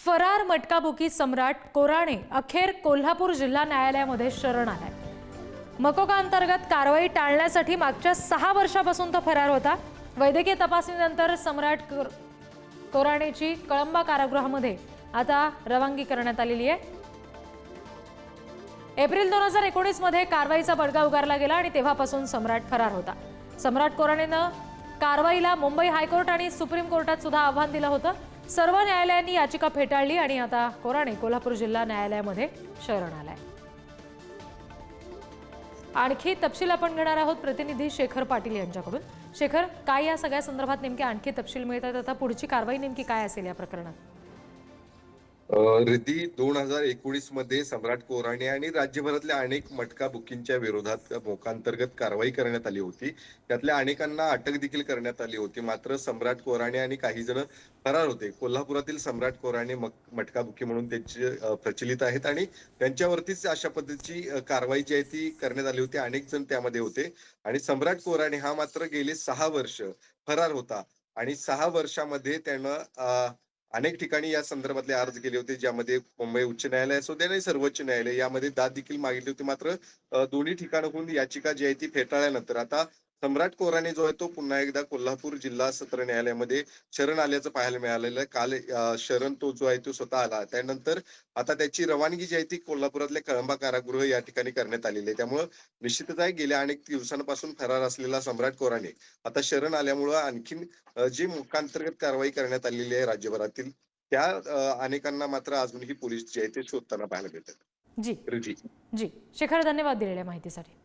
फरार मटकाबुकी सम्राट कोराणे अखेर कोल्हापूर जिल्हा न्यायालयामध्ये शरण आलाय। मकोका अंतर्गत कारवाई टाळण्यासाठी मागच्या 6 वर्षापासून तो फरार होता। वैद्यकीय तपासणीनंतर सम्राट कोराणेची कळंबा कारागृहामध्ये आता रवानगी करण्यात आलेली आहे। एप्रिल 2019 मध्ये कारवाईचा बडगा उगारला गेला आणि तेव्हापासून सम्राट फरार होता। सम्राट कोराणेनं कारवाईला मुंबई हायकोर्ट आणि सुप्रीम कोर्टात सुद्धा आव्हान दिलं होतं। सर्व न्यायालयांनी याचिका फेटाळली आणि आता कोराणे कोल्हापूर जिल्हा न्यायालयामध्ये शरण आलाय। आणखी तपशील आपण घेणार आहोत प्रतिनिधी शेखर पाटील यांच्याकडून। शेखर, काय या सगळ्या संदर्भात नेमके आणखी तपशील मिळतात? आता पुढची कारवाई नेमकी काय असेल या प्रकरणात? रिद्धी 2019 मध्ये सम्राट कोराणे आणि राज्यभरातल्या अनेक मटका बुकींच्या विरोधात मोकांतर्गत कारवाई करण्यात आली होती। त्यातल्या अनेकांना अटक देखील करण्यात आली होती। मात्र सम्राट कोराणे आणि काही जण फरार होते। कोल्हापुरातील सम्राट कोराणे मटका बुकी म्हणून त्यांचे प्रचलित आहेत आणि त्यांच्यावरतीच अशा पद्धतीची कारवाई जी आहे ती करण्यात आली होती। अनेक जण त्यामध्ये होते आणि सम्राट कोराणे हा मात्र गेले 6 वर्ष फरार होता आणि 6 वर्षामध्ये त्यानं अनेक ठिकाणी या संदर्भातले अर्ज केले होते, ज्यामध्ये मुंबई उच्च न्यायालय असू दे आणि सर्वोच्च न्यायालय यामध्ये दाद देखील मागितली होती। मात्र दोन्ही ठिकाणाहून याचिका जी आहे ती फेटाळल्यानंतर आता सम्राट कोराणे जो आहे तो पुन्हा एकदा कोल्हापूर जिल्हा सत्र न्यायालयामध्ये शरण आल्याचं पाहायला मिळालेलं आहे। काल शरण तो जो आहे तो स्वतः आला। त्यानंतर आता त्याची रवानगी जी आहे ती कोल्हापुरातल्या कळंबा कारागृह या ठिकाणी करण्यात आलेली आहे। त्यामुळे निश्चितच आहे, गेल्या अनेक दिवसांपासून फरार असलेला सम्राट कोराणे आता शरण आल्यामुळं आणखीन जी मोकांतर्गत कारवाई करण्यात आलेली आहे राज्यभरातील त्या अनेकांना मात्र अजूनही पोलीस जे आहे ते शोधताना पाहायला मिळतात। जी रिजी जी शेखर, धन्यवाद दिलेल्या माहितीसाठी।